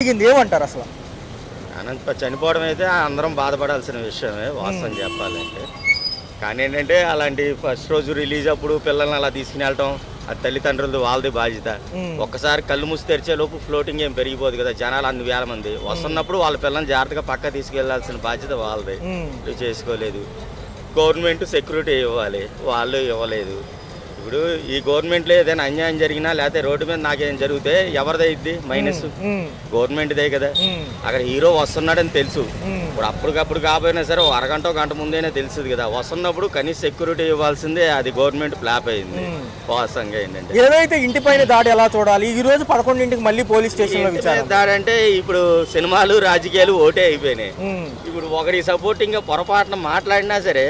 జరిగింది ఏమంటారు అసలు? అనంత చనిపోవడం అయితే అందరం బాధపడాల్సిన విషయమే వాస్తవం చెప్పాలంటే. కానీ ఏంటంటే అలాంటి ఫస్ట్ రోజు రిలీజ్ అప్పుడు పిల్లల్ని అలా తీసుకుని వెళ్ళటం అది తల్లిదండ్రులది వాళ్ళది బాధ్యత. ఒక్కసారి కళ్ళు మూసి తెరిచే లోపు ఫ్లోటింగ్ ఏం పెరిగిపోదు కదా, జనాలు 1,000 మంది వస్తున్నప్పుడు వాళ్ళ పిల్లల్ని జాగ్రత్తగా పక్క తీసుకెళ్లాల్సిన బాధ్యత వాళ్ళది. చేసుకోలేదు. గవర్నమెంట్ సెక్యూరిటీ ఇవ్వాలి, వాళ్ళు ఇవ్వలేదు. ఇప్పుడు ఈ గవర్నమెంట్లో ఏదైనా అన్యాయం జరిగినా లేకపోతే రోడ్డు మీద నాకేం జరిగితే ఎవరిదైద్ది మైనస్? గవర్నమెంట్దే కదా. అక్కడ హీరో వస్తున్నాడని తెలుసు, ఇప్పుడు అప్పటికప్పుడు కాకపోయినా సరే అరగంట గంట ముందేనే తెలుస్తుంది కదా. వస్తున్నప్పుడు కనీస సెక్యూరిటీ ఇవ్వాల్సిందే, అది గవర్నమెంట్ ఫ్లాప్ అయింది వాస్తవంగా. ఏంటంటే ఏదైతే ఇంటిపైన దాడి ఎలా చూడాలి, ఈ రోజు 11ంటికి మళ్ళీ పోలీస్ స్టేషన్ దాడి అంటే ఇప్పుడు సినిమాలు రాజకీయాలు ఓటే అయిపోయినాయి. ఇప్పుడు ఒకటి సపోర్టింగ్ పొరపాటున మాట్లాడినా సరే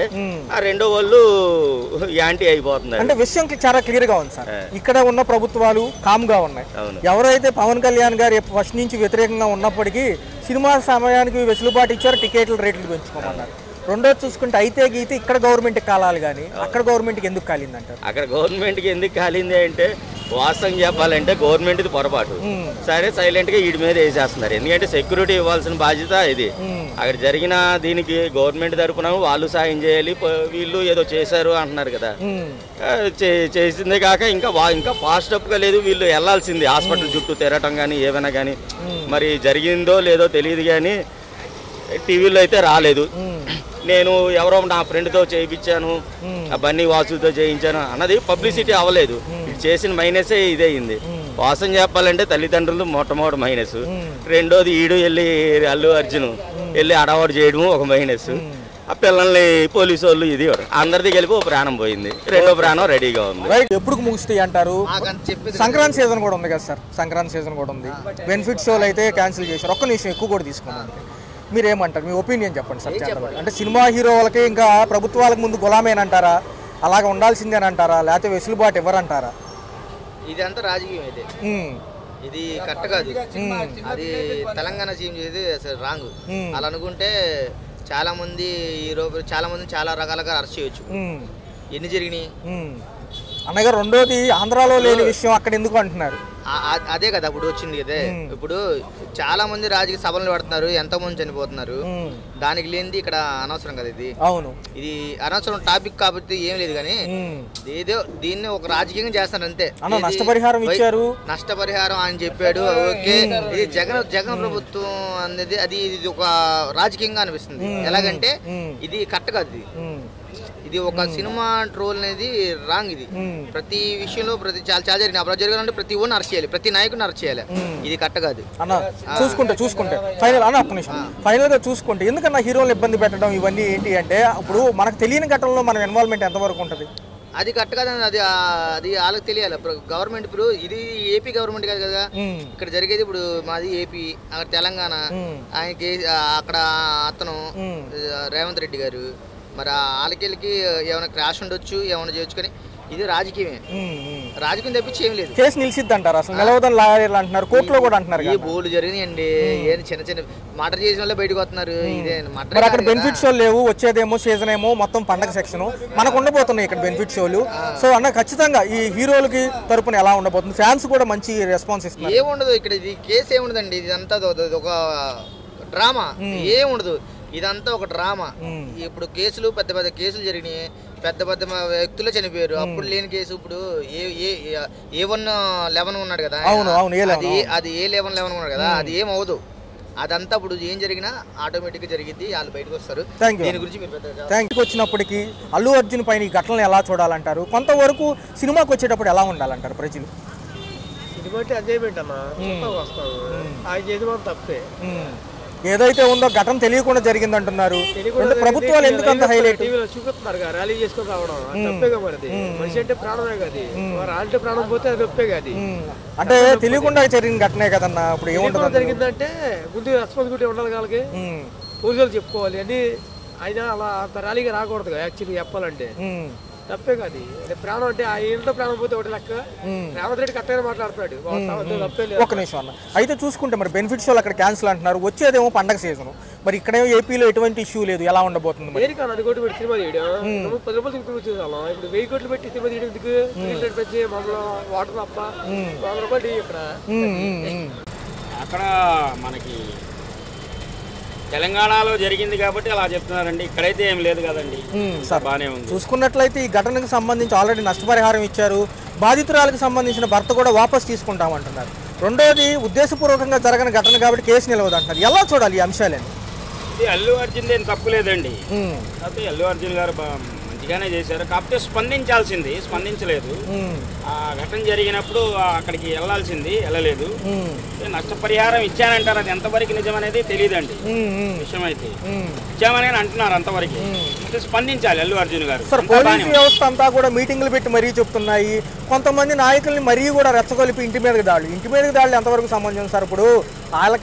ఆ రెండో వాళ్ళు యాంటీ అయిపోతున్నారు. అంటే విషయం చాలా క్లియర్ గా ఉంది సార్. ఇక్కడ ఉన్న ప్రభుత్వాలు కామ్ గా ఉన్నాయి. ఎవరైతే పవన్ కళ్యాణ్ గారు ఫస్ట్ నుంచి వ్యతిరేకంగా ఉన్నప్పటికీ సినిమా సమయానికి వెసులుబాటు ఇచ్చారు, టికెట్ల రేట్లు పెంచుకోమన్నారు. రెండోది చూసుకుంటే అయితే గీతే ఇక్కడ గవర్నమెంట్ కాలాలి కానీ అక్కడ గవర్నమెంట్కి ఎందుకు కాలింది అంటారు? అక్కడ గవర్నమెంట్కి ఎందుకు కాలింది అంటే వాస్తవం చెప్పాలంటే గవర్నమెంట్ది పొరపాటు. సరే సైలెంట్గా వీడి మీద వేసేస్తున్నారు, ఎందుకంటే సెక్యూరిటీ ఇవ్వాల్సిన బాధ్యత ఇది. అక్కడ జరిగిన దీనికి గవర్నమెంట్ తరఫున వాళ్ళు సాయం చేయాలి, వీళ్ళు ఏదో చేశారు అంటున్నారు కదా. చేసిందే కాక ఇంకా ఫాస్ట్ అప్గా లేదు, వీళ్ళు వెళ్లాల్సింది హాస్పిటల్ చుట్టూ తిరగటం కానీ ఏమైనా కానీ. మరి జరిగిందో లేదో తెలియదు కానీ టీవీలో అయితే రాలేదు. నేను ఎవరో నా ఫ్రెండ్తో చేయించాను, ఆ బన్నీ వాసుతో చేయించాను అన్నది పబ్లిసిటీ అవ్వలేదు. ఇది చేసిన మైనసే ఇదే అయింది. వాస్తవం చెప్పాలంటే తల్లిదండ్రులు మొట్టమొదటి మైనస్, రెండోది ఈడు వెళ్ళి అల్లు అర్జున్ వెళ్ళి అడవాడు చేయడం ఒక మైనస్, ఆ పిల్లల్ని పోలీసు వాళ్ళు ఇది అందరిది కలిపి ఒక ప్రాణం పోయింది, రెండో ప్రాణం రెడీగా ఉంది. ఎప్పుడు ముగుస్తాయి అంటారు? సంక్రాంతి సీజన్ కూడా ఉంది కదా సార్, సంక్రాంతి సీజన్ కూడా ఉంది. బెనిఫిట్ షోలు అయితే క్యాన్సిల్ చేశారు. ఒక్క నిమిషం ఎక్కువ కూడా తీసుకున్నాను. మీరేమంటారు? మీ ఒపీనియన్ చెప్పండి సార్. అంటే సినిమా హీరోలకి ఇంకా ప్రభుత్వాలకు ముందు గులామేనంటారా, అలాగ ఉండాల్సిందేనంటారా, లేకపోతే వెసులుబాటు ఎవరంటారా? ఇదంతా రాజకీయం అయితే ఇది కరెక్ట్ కాదు. అది తెలంగాణ సీఎం చేసేది అసలు రాంగ్. అలా అనుకుంటే చాలా మంది చాలా మంది చాలా రకాలుగా అరెస్ట్ చేయొచ్చు. ఎన్ని జరిగినాయి అనగా రెండోది ఆంధ్రాలో లేని విషయం అక్కడ ఎందుకు అంటున్నారు? అదే కదా ఇప్పుడు వచ్చింది కదా. ఇప్పుడు చాలా మంది రాజకీయ సభలు పెడుతున్నారు, ఎంతో మంది చనిపోతున్నారు. దానికి లేనిది ఇక్కడ అనవసరం కదా ఇది. అవును, ఇది అనవసరం టాపిక్ కాబట్టి ఏం లేదు కానీ ఏదో దీన్ని ఒక రాజకీయంగా చేస్తారు అంతే. నష్టపరిహారం ఇచ్చారు, నష్టపరిహారం అని చెప్పాడు. ఓకే, ఇది జగన్ ప్రభుత్వం అనేది అది ఇది ఒక రాజకీయంగా అనిపిస్తుంది. ఎలాగంటే ఇది కరెక్ట్ కాదు. ఇది ఒక సినిమా ట్రోల్ అనేది రాంగ్. ఇది ప్రతి విషయంలో ప్రతి చాలా జరిగిన అప్పుడు జరగాలంటే ప్రతి ఊరిని అరెస్ట్ చేయాలి, ప్రతి నాయకుని అరెస్ట్ చేయాలి. ఇది కరెక్ట్ కాదు అన్న. చూసుకుంటే ఫైనల్ అన్న ఒక్క నిమిషం, ఫైనల్ గా చూసుకుంటే ఎందుకన్నా హీరోలు ఇబ్బంది పెట్టడం ఇవన్నీ ఏంటి అంటే ఇప్పుడు మనకు తెలియని ఘటనలో మన ఇన్వాల్వ్మెంట్ ఎంతవరకు ఉంటుంది? అది కరెక్ట్ కాదు. అది వాళ్ళకి తెలియాలి. గవర్నమెంట్ ఇప్పుడు ఇది ఏపీ గవర్నమెంట్ కాదు కదా, ఇక్కడ జరిగేది ఇప్పుడు మాది ఏపీ, అక్కడ తెలంగాణ. ఆయనకి అక్కడ అతను రేవంత్ రెడ్డి గారు, మరి వాళ్ళకి ఏమైనా క్రాష్ ఉండొచ్చు, ఏమైనా చేయొచ్చు, కానీ ఇది రాజకీయమే. రాజకీయం తప్పించి ఏం లేదు. కేసు నిలిచిద్ది అంటారు, అసలు నిలవదని లాయర్లు అంటున్నారు, కోర్టులో కూడా అంటున్నారు. ఈ బోర్డు జరిగినాయండి, ఏం చిన్న మర్డర్ చేసిన వాళ్ళే బయటకు వస్తున్నారు. ఇదే అక్కడ బెనిఫిట్ షోలు లేవు, వచ్చేదేమో సీజన్ ఏమో మొత్తం పండగ సెక్షన్ మనకు ఉండబోతున్నాయి ఇక్కడ బెనిఫిట్ షోలు. సో అన్న ఖచ్చితంగా ఈ హీరోలకి తరపున ఎలా ఉండబోతుంది? ఫ్యాన్స్ కూడా మంచి రెస్పాన్స్ ఇస్తున్నారు. ఏముండదు ఇక్కడ, ఇది కేసు ఏముండదండి, ఇదంతా ఒక డ్రామా. ఏముండదు, ఇదంతా ఒక డ్రామా. ఇప్పుడు కేసులు పెద్ద పెద్ద కేసులు జరిగినాయి, పెద్ద పెద్ద వ్యక్తులు చనిపోయారు. అప్పుడు లేని కేసు ఇప్పుడు A111 ఉన్నాడు కదా, అది A11 ఉన్నాడు కదా, అది ఏం అవదు. అదంతా ఇప్పుడు ఏం జరిగినా ఆటోమేటిక్గా జరిగింది, వాళ్ళు బయటకు వస్తారు. దీని గురించి మీరు వచ్చినప్పటికీ అల్లు అర్జున్ పైన ఈ ఘటనలు ఎలా చూడాలంటారు? కొంతవరకు సినిమాకి వచ్చేటప్పుడు ఎలా ఉండాలంటారు ప్రజలు? సినిమా అంటే ఎంజాయ్మెంట్ అన్న, వస్తాను ఆయన చేసి మనం తప్పే. ఏదైతే ఉందో ఘటన తెలియకుండా జరిగింది అంటున్నారు. ప్రభుత్వాలు ఎందుకు అంత హైలైట్ చూపిస్తున్నారు, ర్యాలీ చేసుకొని రావడం తప్పేగా. మరి మనిషి అంటే ప్రాణమే కాదు, అంటే ప్రాణం పోతే అది తప్పే కాదు. అంటే తెలియకుండా జరిగిన ఘటనే కదన్నా. ఇప్పుడు ఏముంటుంది జరిగిందంటే ముందు రెస్పాన్సిబిలిటీ ఉండాలి, వాళ్ళకి పోలీసులు చెప్పుకోవాలి అని. అయినా అలా అంత ర్యాలీగా రాకూడదు యాక్చువల్లీ చెప్పాలంటే, తప్పే కాదు. ప్రాణం అంటే ఆ ఇంట్లో ప్రాణం పోతే ఒకటి లెక్క. రేవంత్ రెడ్డి కరెక్ట్గా మాట్లాడుతున్నాడు, తప్పే లేదు. ఒక నిమిషం అన్న, అయితే చూసుకుంటే మరి బెనిఫిట్ షోలు అక్కడ క్యాన్సిల్ అంటున్నారు, వచ్చేదేమో పండగ సీజన్, మరి ఇక్కడేమో ఏపీలో ఎటువంటి ఇష్యూ లేదు, ఎలా ఉండబోతుంది? దేనికన్నా 10 కోట్లు పెట్టి సినిమా తీయడం, 10 రూపాయలు చూసేవాళ్ళం. ఇప్పుడు 1000 కోట్లు పెట్టి సినిమా తీయడం ఎందుకు? పెంచి మమ్మల్ని వాటర్ తప్ప 100 రూపాయలు ఇక్కడ అక్కడ మనకి తెలంగాణలో జరిగింది కాబట్టి అలా చెప్తున్నారండి. ఇక్కడైతే ఏం లేదు కదండి. సార్ బాగానే ఉంది. చూసుకున్నట్లయితే ఈ ఘటనకు సంబంధించి ఆల్రెడీ నష్టపరిహారం ఇచ్చారు. బాధితురాలకు సంబంధించిన భర్త కూడా వాపస్ తీసుకుంటామంటున్నారు. రెండోది ఉద్దేశపూర్వకంగా జరగని ఘటన కాబట్టి కేసు నిలవదు అంటున్నారు. ఎలా చూడాలి ఈ అంశాలని? ఇది అల్లు అర్జున్ ఏం తప్పు లేదండి. కాకపోతే అల్లు అర్జున్ గారు మంచిగానే చేశారు. కాకపోతే స్పందించాల్సింది, స్పందించలేదు. ఆ ఘటన జరిగినప్పుడు అక్కడికి వెళ్ళాల్సింది, వెళ్ళలేదు. నష్టపరిహారం ఇచ్చానంటారు, అది ఎంతవరకు నిజం అనేది తెలియదండి. విషయం అయితే ఇచ్చామని అంటున్నారు, అంతవరకు అయితే స్పందించాలి అల్లు అర్జున్ గారు. సార్ పోలీస్ వ్యవస్థ అంతా కూడా మీటింగ్లు పెట్టి మరీ చెప్తున్నాయి. కొంతమంది నాయకుల్ని మరీ కూడా రెచ్చగొలిపి ఇంటి మీదకి దాడులు ఎంతవరకు సమంజసం సార్? ఇప్పుడు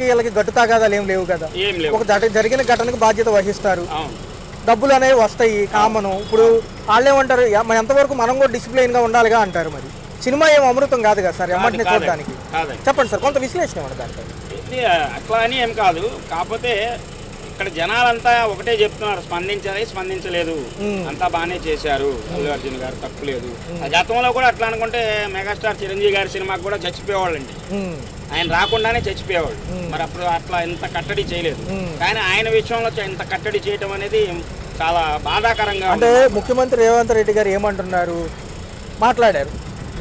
వీళ్ళకి గట్టు తాగాదాలు ఏం లేవు కదా. ఒక జరిగిన ఘటనకు బాధ్యత వహిస్తారు, డబ్బులు అనేవి వస్తాయి కామను. ఇప్పుడు వాళ్ళేమంటారు, ఎంతవరకు మనం కూడా డిసిప్లైన్గా ఉండాలిగా అంటారు. మరి సినిమా ఏం అమృతం కాదు కదా సార్, ఎమ్మటిని చూడడానికి. చెప్పండి సార్, కొంత విశ్లేషణ ఇవ్వండి దానికి. అట్లా అని ఏం కాదు. కాకపోతే ఇక్కడ జనాలంతా ఒకటే చెప్తున్నారు, స్పందించలేదు, అంతా బాగానే చేశారు, అల్లు అర్జున్ గారు తప్పు లేదు. గతంలో కూడా అట్లా అనుకుంటే మెగాస్టార్ చిరంజీవి గారి సినిమాకి కూడా చచ్చిపోయేవాళ్ళండి. ఆయన రాకుండానే చచ్చిపోయేవాళ్ళు. మరి అప్పుడు అట్లా ఇంత కట్టడి చేయలేదు. కానీ ఆయన విషయంలో ఇంత కట్టడి చేయటం అనేది చాలా బాధాకరంగా. అంటే ముఖ్యమంత్రి రేవంత్ రెడ్డి గారు ఏమంటున్నారు, మాట్లాడారు,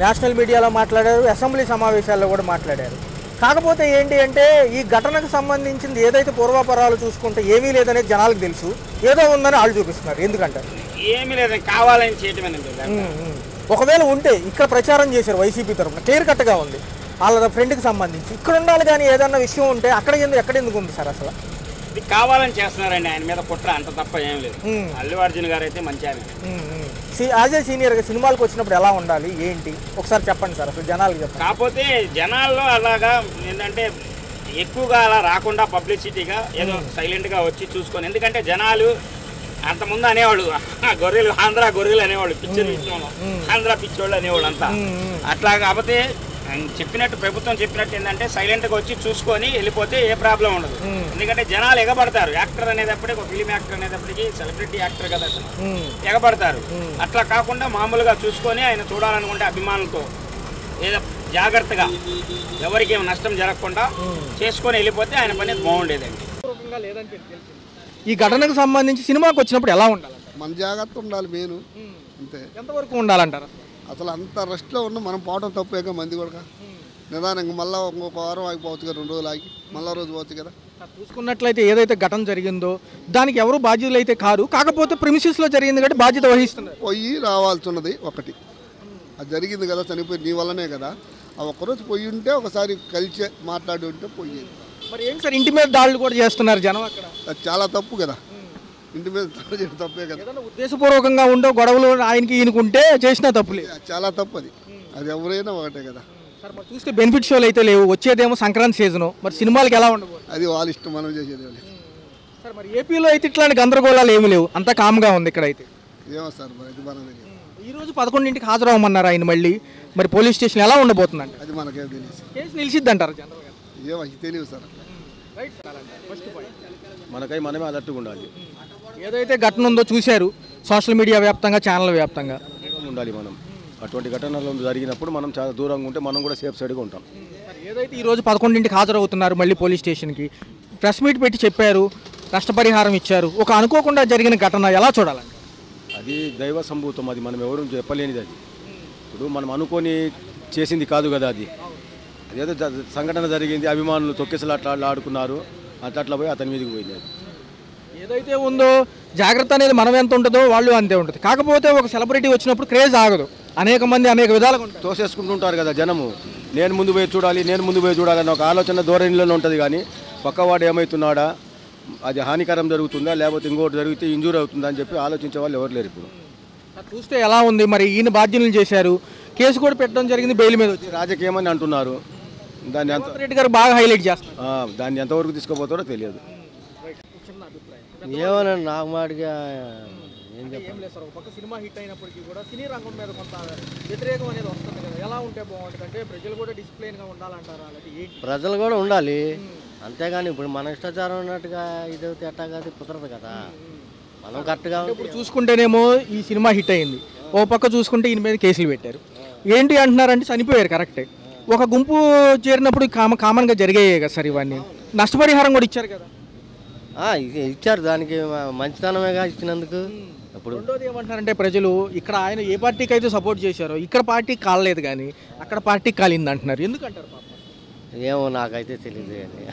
నేషనల్ మీడియాలో మాట్లాడారు, అసెంబ్లీ సమావేశాల్లో కూడా మాట్లాడారు. కాకపోతే ఏంటి అంటే ఈ ఘటనకు సంబంధించింది ఏదైతే పూర్వాపరాలు చూసుకుంటే ఏమీ లేదనేది జనాలకు తెలుసు, ఏదో ఉందని వాళ్ళు చూపిస్తున్నారు. ఎందుకంటే ఏమీ లేదని కావాలని చేయటమేనండి. ఒకవేళ ఉంటే ఇక్కడ ప్రచారం చేశారు వైసీపీ తరఫున, క్లియర్ కట్గా ఉంది వాళ్ళ ఫ్రెండ్కి సంబంధించి. ఇక్కడ ఉండాలి కానీ ఏదన్నా విషయం ఉంటే ఎక్కడెందుకు ఉంది సార్? అసలు ఇది కావాలని చేస్తున్నారండి, ఆయన మీద కుట్ర, అంత తప్ప ఏం లేదు. అల్లు అర్జున్ గారు అయితే మంచి ఆయన. యాజ్ ఏ సీనియర్గా సినిమాలకు వచ్చినప్పుడు ఎలా ఉండాలి ఏంటి ఒకసారి చెప్పండి సార్, అసలు జనాలకు చెప్పండి. కాకపోతే జనాల్లో అలాగా ఏంటంటే ఎక్కువగా అలా రాకుండా పబ్లిసిటీగా ఏదో సైలెంట్గా వచ్చి చూసుకొని, ఎందుకంటే జనాలు అంతకుముందు అనేవాళ్ళు గొర్రెలు, ఆంధ్ర గొర్రెలు అనేవాళ్ళు, పిక్చర్ విషయంలో ఆంధ్ర పిచ్చోళ్ళు అనేవాళ్ళు అంతా. అట్లా కాకపోతే చెప్పినట్టు, ప్రభుత్వం చెప్పినట్టు ఏంటంటే సైలెంట్గా వచ్చి చూసుకొని వెళ్ళిపోతే ఏ ప్రాబ్లం ఉండదు. ఎందుకంటే జనాలు ఎగబడతారు. యాక్టర్ అనేటప్పటికి, ఒక ఫిలిం యాక్టర్ అనేటప్పటికి, సెలబ్రిటీ యాక్టర్ కదా అతను, ఎగబడతారు. అట్లా కాకుండా మామూలుగా చూసుకొని ఆయన చూడాలనుకుంటే అభిమానులతో ఏదో జాగ్రత్తగా ఎవరికి నష్టం జరగకుండా చేసుకొని వెళ్ళిపోతే ఆయన పని బాగుండేదండి. ఈ ఘటనకు సంబంధించి సినిమాకి వచ్చినప్పుడు ఎలా ఉండాలి? మన జాగ్రత్త ఉండాలి మెయిన్, అంతే. ఎంతవరకు ఉండాలంటారు? అసలు అంత రెస్ట్లో ఉన్న మనం పోవటం తప్పేగా, మంది కూడా నిదానంగా మళ్ళీ ఇంకొక వారం ఆగిపోవచ్చు కదా, 2 రోజులు ఆగి మళ్ళీ రోజు పోవచ్చు కదా. చూసుకున్నట్లయితే ఏదైతే ఘటన జరిగిందో దానికి ఎవరు బాధ్యులు అయితే కారు, కాకపోతే ప్రిమిసెస్లో జరిగింది కాబట్టి బాధ్యత వహిస్తున్నారు. పోయి రావాల్సి ఉన్నది ఒకటి, అది జరిగింది కదా, చనిపోయి నీ వల్లనే కదా. ఆ ఒక్కరోజు పోయి ఉంటే ఒకసారి కలిసి మాట్లాడి ఉంటే పోయేది. మరి ఏంటి సార్ ఇంటి మీద దాడులు కూడా చేస్తున్నారు జనం అక్కడ? అది చాలా తప్పు కదా, ఇంటి మీద దాడి చేయడం తప్పే కదా. ఉద్దేశపూర్వకంగా ఉండో గొడవలు ఆయనకి ఈయనకుంటే చేసినా తప్పులే, చాలా తప్పు అది. అది ఎవరైనా ఒకటే కదా సార్. మరి చూస్తే బెనిఫిట్ షోలు అయితే లేవు, వచ్చేదేమో సంక్రాంతి సీజను, మరి సినిమాలకు ఎలా ఉండబోతుంది? అది వాళ్ళ ఇష్టం, మనం చేసేది సార్. మరి ఏపీలో అయితే ఇట్లాంటి గందరగోళాలు ఏమి లేవు, అంతా కామ్గా ఉంది ఇక్కడైతే. ఏమో సార్, మరి అది మనం తెలియదు. ఈరోజు 11ంటికి హాజరవ్వమన్నారు ఆయన మళ్ళీ, మరి పోలీస్ స్టేషన్ ఎలా ఉండబోతుందండి? అది మనకేం తెలియదు. కేసు నిలిచిద్ది అంటారు జనరల్గా? ఏమో తెలియదు సార్. మనకై మనమే అలర్ట్గా ఉండాలి. ఏదైతే ఘటన ఉందో చూశారు సోషల్ మీడియా వ్యాప్తంగా, ఛానల్ వ్యాప్తంగా ఉండాలి మనం. అటువంటి ఘటనలు జరిగినప్పుడు మనం చాలా దూరంగా ఉంటే మనం కూడా సేఫ్ సైడ్గా ఉంటాం. ఏదైతే ఈరోజు 11ంటికి హాజరవుతున్నారు మళ్ళీ పోలీస్ స్టేషన్కి, ప్రెస్ మీట్ పెట్టి చెప్పారు, నష్టపరిహారం ఇచ్చారు. ఒక అనుకోకుండా జరిగిన ఘటన ఎలా చూడాలండి? అది దైవ సంభూతం, అది మనం ఎవరు చెప్పలేనిది. అది ఇప్పుడు మనం అనుకొని చేసింది కాదు కదా, అది అదేదో సంఘటన జరిగింది, అభిమానులు తొక్కేసలు అట్లా ఆడుకున్నారు, అట్లా పోయి అతని మీదకి పోయింది. అది ఏదైతే ఉందో జాగ్రత్త అనేది మనం ఎంత ఉంటుందో వాళ్ళు అంతే ఉంటుంది. కాకపోతే ఒక సెలబ్రిటీ వచ్చినప్పుడు క్రేజ్ ఆగదు, అనేక మంది అనేక విధాలుగా తోసేసుకుంటుంటారు కదా జనము. నేను ముందు పోయి చూడాలని ఒక ఆలోచన ధోరణిలోనే ఉంటుంది. కానీ పక్కవాడు ఏమవుతున్నాడా, అది హానికరం జరుగుతుందా, లేకపోతే ఇంకోటి జరిగితే ఇంజూరీ అవుతుందా అని చెప్పి ఆలోచించే వాళ్ళు ఎవరు లేరు. ఇప్పుడు చూస్తే ఎలా ఉంది మరి, ఈయన బాధ్యులను చేశారు, కేసు కూడా పెట్టడం జరిగింది, బెయిల్ మీద వచ్చి రాజకీయం అని అంటున్నారు. దాన్ని రెడ్డి గారు బాగా హైలైట్ చేస్తారు, దాన్ని ఎంతవరకు తీసుకుపోతారో తెలియదు. ఏమోనండి, నాకు మాటిగా ఏం లేదు సార్. ఒక పక్క సినిమా హిట్ అయినప్పటికీ కూడా సినీ రంగం మీద కొంత వ్యతిరేకం అనేది వస్తుంది కదా, ఎలా ఉంటే బాగుంటుంది అంటే ప్రజలు కూడా డిసిప్లైన్గా ఉండాలంటారా? ప్రజలు కూడా ఉండాలి, అంతేగాని ఇప్పుడు మన ఇష్టాచారం ఉన్నట్టుగా ఇదైతే ఎట్టా కాదు, కుదరదు కదా. మనం కరెక్ట్గా ఇప్పుడు చూసుకుంటేనేమో ఈ సినిమా హిట్ అయింది, ఓ పక్క చూసుకుంటే ఈయన మీద కేసులు పెట్టారు. ఏంటి అంటున్నారంటే చనిపోయారు, కరెక్టే. ఒక గుంపు చేరినప్పుడు కామన్గా జరిగాయి కదా సార్ ఇవన్నీ. నష్టపరిహారం కూడా ఇచ్చారు కదా. ఇచ్చారు, దానికి మంచితనమేగా ఇచ్చినందుకు. ఇప్పుడు రెండోది ఏమంటారంటే ప్రజలు ఇక్కడ ఆయన ఏ పార్టీకి అయితే సపోర్ట్ చేశారో ఇక్కడ పార్టీ కాలేదు కానీ అక్కడ పార్టీ కాలింది అంటున్నారు. ఎందుకంటారు పాపం? ఏమో నాకైతే తెలియదు అండి.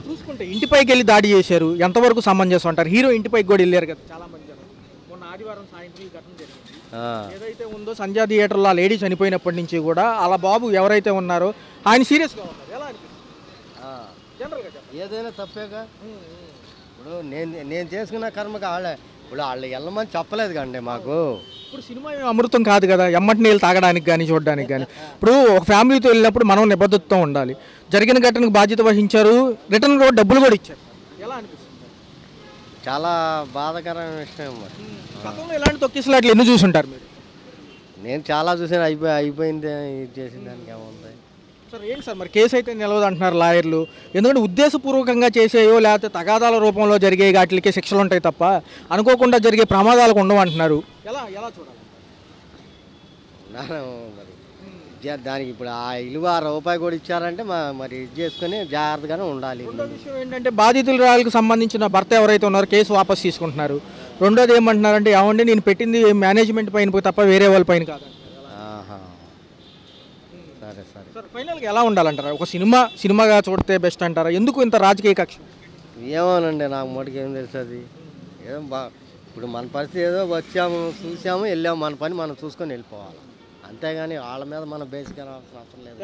చూసుకుంటే ఇంటిపైకి వెళ్ళి దాడి చేశారు, ఎంతవరకు సమంజసం అంటారు? హీరో ఇంటిపైకి కూడా వెళ్ళారు కదా చాలా మంది జనం. మొన్న ఆదివారం సాయంత్రం ఈ ఘటన జరిగింది. ఏదైతే ఉందో సంధ్యా థియేటర్లో ఆ లేడీ చనిపోయినప్పటి నుంచి కూడా అలా బాబు ఎవరైతే ఉన్నారో ఆయన సీరియస్గా ఉన్నారు. ఎలా అనిపిస్తుంది జనరల్గా? ఏదైనా తప్పేగా. ఇప్పుడు నేను చేసుకున్న కర్మకి వాళ్ళు వెళ్ళమని చెప్పలేదు కండి మాకు. ఇప్పుడు సినిమా అమృతం కాదు కదా, ఎమ్మటి నీళ్ళు తాగడానికి కానీ చూడడానికి కానీ. ఇప్పుడు ఒక ఫ్యామిలీతో వెళ్ళినప్పుడు మనం నిబద్ధతతో ఉండాలి. జరిగిన ఘటనకు బాధ్యత వహించారు, రిటర్న్ కూడా డబ్బులు కూడా ఇచ్చారు. ఎలా అనిపిస్తుంది? చాలా బాధాకరమైన విషయం. గతంలో ఇలాంటి తొక్కిసలాట్లు ఎన్ని చూసుంటారు మీరు? నేను చాలా చూసాను. అయిపోయింది, ఇది చేసిన దానికి ఏముంది సార్. ఏంటి సార్ మరి కేసు అయితే నిలవదు అంటున్నారు లాయర్లు. ఎందుకంటే ఉద్దేశపూర్వకంగా చేసేయో లేకపోతే తగాదాల రూపంలో జరిగే వాటికి శిక్షలు ఉంటాయి తప్ప అనుకోకుండా జరిగే ప్రమాదాలకు ఉండవు అంటున్నారు. ఎలా చూడాలి? మరి దానికి ఇప్పుడు ఆ ఇలువ రూపాయి కూడా ఇచ్చారంటే మరి ఇది చేసుకుని జాగ్రత్తగానే ఉండాలి. రెండో విషయం ఏంటంటే బాధితులకు సంబంధించిన భర్త ఎవరైతే ఉన్నారో కేసు వాపస్ తీసుకుంటున్నారు. రెండోది ఏమంటున్నారంటే ఏమంటే నేను పెట్టింది మేనేజ్మెంట్ పైన తప్ప వేరే వాళ్ళ పైన కాదు. సరే సరే సార్, ఫైనల్గా ఎలా ఉండాలంటారా? ఒక సినిమాగా చూడితే బెస్ట్ అంటారా? ఎందుకు ఇంత రాజకీయ కక్ష? ఏమోనండి, నాకు మటుకు ఏం తెలుస్తుంది. ఏదో ఇప్పుడు మన పరిస్థితి ఏదో వచ్చాము, చూసాము, వెళ్ళాము, మన పని మనం చూసుకొని వెళ్ళిపోవాలి. అంతేగాని వాళ్ళ మీద మనం బేసిక్గా అవసరం లేదు.